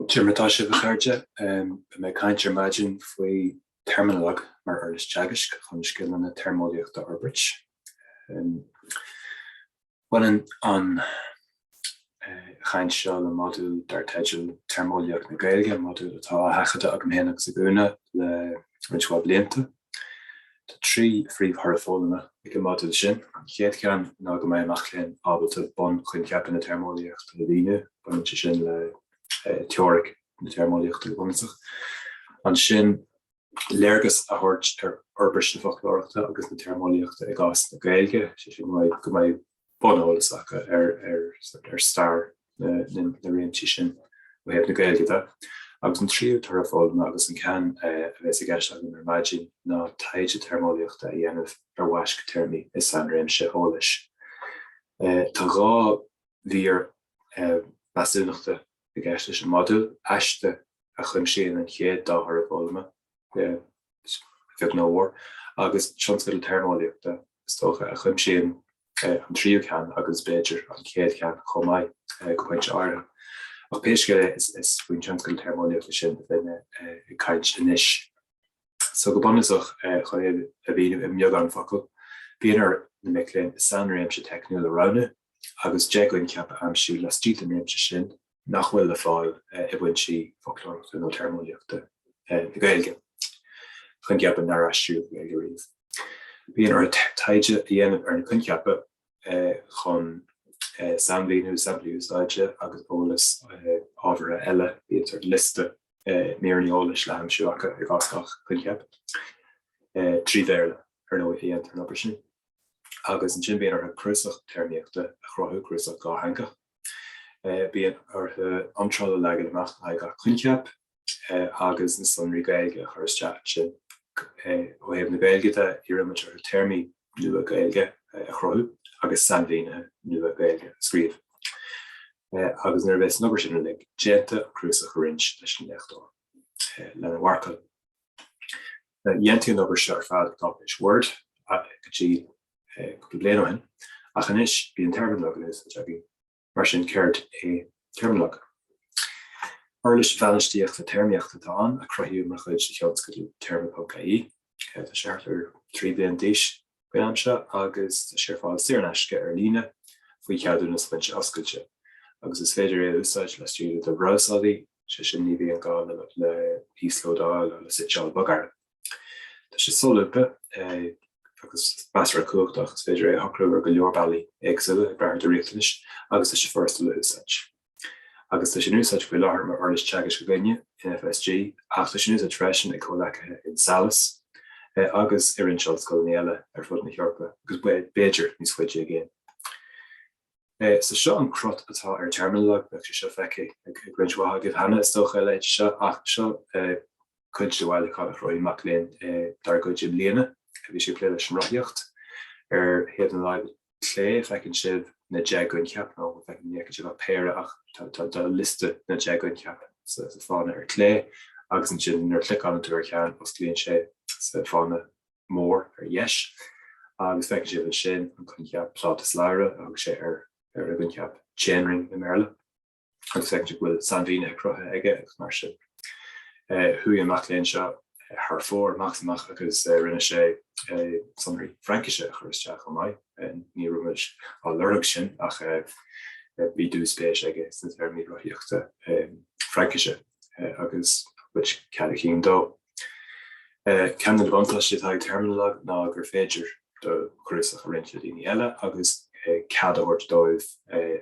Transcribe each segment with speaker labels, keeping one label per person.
Speaker 1: Terminologue bhcharde, me kaint imagine faoi Terminologue mar uirlis teagaisc chun Scileanna Téarmeolaíochta orbrit. Bhain an chaint seo le modú dar teidil Téarmeolaíocht na Gaeilge, modú atá hachada ag an héanaach sa Úna le rinseáil blianta. Tá trí phríomhthorfólanna ag an modú sin. Chéad ceann ná go mbeidh amach léinn ábalta bon chuin ceapan na Téarmeolaíocht le líne, bain sin le teoiric na Téarmeolaíocht le bhunsach. An sin léargas a thuirt orbris na folklóireachta agus na Téarmeolaíochta ag as na Gaeilge, sin go mbeidh bonolalas acha ar star na réimtí sin ó thaobh na Gaeilge de. Agus an tríú thorfólanna agus an ceann a bheits a gceist agam ar maidin ná taide Téarmeolaíochta a dhéanamh ar mhaisc téarmaí is an réimse eolais. Tá gá bhíor Measúnachta a gceist leis an modú aiste a chuim sin an chéad dá thorfólanna bheag nómhór agus Tionscadal Téarmeolaíochta is tócha a chuim sin an tríú ceann agus beidir an chéad ceann chomh maith go pointe áirithe. Ach péisce is faoin Tionscadal Téarmeolaíochta sin bheith caint inis. So go bonasach chuir a bhíanamh i mbeag an focail, bíonn ar na mic léinn is san réimse teicniúil a roghnú agus deacain ceap amsú le stíl an réimse sin nach bhfuil le fáil i bhain si folklóireachta nó Téarmeolaíochta na Gaeilge. Chun ceap an narráistú Gaeilge riamh. Bíonn ar taide a dhéanamh ar na chun ceapa chun samhlíú úsáide agus ólas ábhara eile bíonn ar liste míornaí ólas le amsú acha ag ascach chun ceap. Trí bhéarla ar nó dhéantar an obair sin. Agus an sin bíonn ar cruasach téarmeolaíochta a chruthú cruasach gá haingeach. Bíonn ar antrála leagan amach ag chun ceap agus na sonraí Gaeilge a chuirteach sin. Ó thaobh na Gaeilge de iarimiid ar téarmaí nua Gaeilge a chruthú agus samhlíne nua Gaeilge a scríomh. Agus nuair bheits an obair sin lig déanta cruasach a rinse leis an leachtáil lena bharcail. Dhéantaí an obair seo ar fad tápéis Word go dtí go bliain ó hin, ach anois bhí an Terminologue is teagaí mar sin céirt é Terminologue. Uirlis bhealaistíocht a téarmeolaíochta tá an a cruthú mar chuid sa Tionscadal Téarmeolaíochta. Tá seart ar 3 bliain d'aois Beamse agus sé fáil Scileanna ar líne faoi ceadú na smainte oscailte. Agus is féidir é úsáid le stríú do bhrásaí sé sin ní bhí an gáil le íslódáil le sitéal bagar. Tá sé sólupa agus basra cuachtach is féidir é thocrú ar go leorbailí éagsúla ag bear do riachtanis agus tá sé firsta le úsáid. Agus tá sin úsáid go láthair mar uirlis teagaisc go gcoinne in FSG ach tá sin úsáid freisin ag chomhlacha in Salas. Agus ar Tionscadal eile ar fud na Heorpa, agus beidir níos chuide agéin. So seo an crut atá ar Terminologue beag sé seo feici ag rinseáil agah hana is tócha leid seo ach seo chuid do bhhaile cá roií amach léinn dar go jib líana a bhí sé léile leis an roithíocht ar héad an leid clé feicinn sibh na deagain ceap nó feicinn níocha sibh péire ach tá liste na deagain ceap sa fána ar clé agus an sin ar clicán tú ar cheann os líonn sé sa fána mór ar dheis. Agus feicinn sibh an sin an chun ceap plát is leire agus sé ar a gunn ceap chainring na Merle. Agus feicinn sibh bhfuil samhlíne crutha aige agus mar sin. Thuí amach léinn seo thar fór amach agus rinne sé sonraí Frankise chuirteach go maiid ní ruimiid á lurg sin ach bí dús spéis aige san Téarmeolaíochta Frankise agus which ceadachín dó. Cean na bhainteáiste ag Terminologue ná gur féidir do cruasach a rinse daoine eile agus cad a thuirt dóibh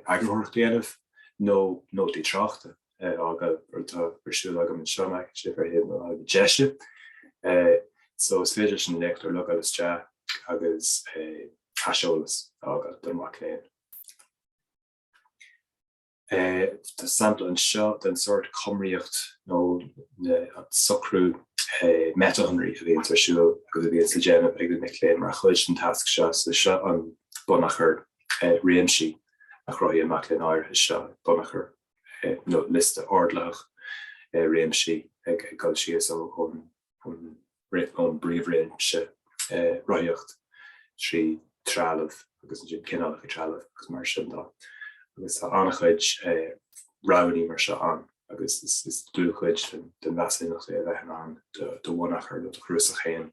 Speaker 1: agrathirt déanamh nó nótaí tráchta aga tá bersúil agam an seomach sé ar héad nó ag deise. So is féidir sin leachtar le agus te agus taiseolalas aga don mac léinn. Tá sampla an seo den sort comríocht nó socrú metahanraí a bhíonn tarsúil agus a bhíonn sa déanamh ag mic léinn mar chuid an tasc seo sa seo an bunachar réimsí a chruthí amach léinn áirithe seo bunachar nó liste ordlach réimsí ag gáil síos ón bríomhréimse roithíocht trí trealamh agus an sin cinálach i trealamh agus mar sin dá. Agus tá annach chuid ránaí mar seo an agus is dlúchuid den Measúnacht a bheith an do bhnach ar do chrús a chéan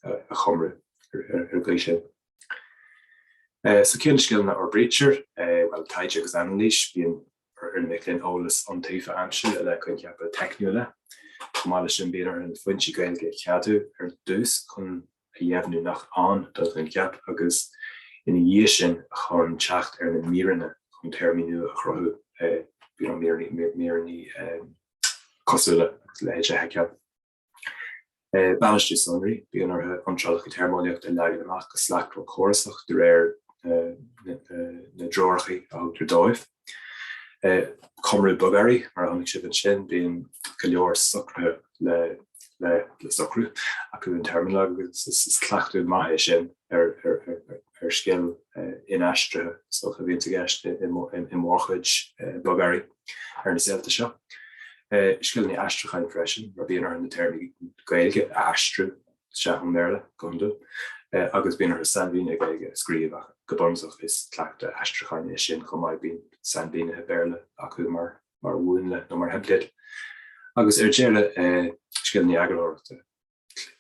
Speaker 1: a chomra ar gléise. So cén Scileanna orbrítear, well taide agus anlís bíon ar miclinn ólas an taofa anseo a le chun ceap a Téarmeolaíochta. Mála sin bíon ar an foinse Gaeilge ceadú ar dús chun a dhéanann nach an dul an ceap agus ina dhé sin chun teacht ar na míranna chun Terminologue a chruthú bíon an míraní cosúla le héide ceap. Banistú sonraí bíon ar Untitled Téarmeolaiocht a legan amach go slachtró chorasach de réir na drorachaí a thugtar dóibh. Comrú bugarí mar tháinig sibh an sin bíon go leor socrtha le socrú acu an Terminologue is clachtú maithe sin ar scéal inaistrithe so go bhíonn gceist i mórchuid bugarí ar na saolta seo. Scileanna aistriúchain freisin mar bíon ar na termí Gaeilge aistriú se an méile gundú agus bíon ar sanbhíine Gaeilge scríomh go bonsach is clachta aistriúchain sin chun maiid bíon sanbhíine béle acu mar bhuainle nó mar hebléad. Agus ar déile Scileanna Eagalóireachta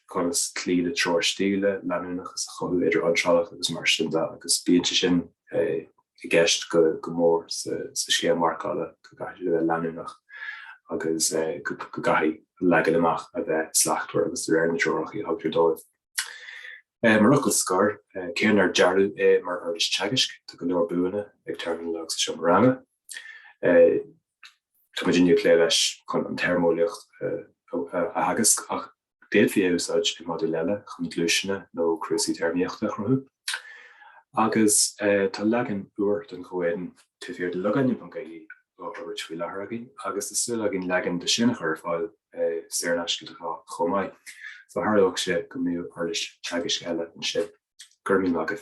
Speaker 1: chunas clíad a tror stíle leanúnach is a chothú idir ansealach agus mar sin agus bíonn sin i gceist go mór sa scéal marcála go gaiithí le leanúnach agus go gaiithí legan amach a bheith slachtúir agus de réir na drorachaí a thugtar dóibh. Mar ruchas scoir, céan ar Gearóid mar uirlis teagaisc tá go leor buanna ag Terminologue sa Scileanna. Tá muidir clé leis chun an téarmeolaíocht a agus ach déad bhí úsáid i mádú leile chun glúiseanna nó cruasaí téarmeolaíochta chruthú. Agus tá legan uair den chuéan tuair de legan an gaí ó uirt faoi láthair agin, agus is súil agin legan de sinna chuir fáil saoirneasca a chomáid. So Harlóg sé go mú uirlis teagaisc eile an sin. Gur míle agah.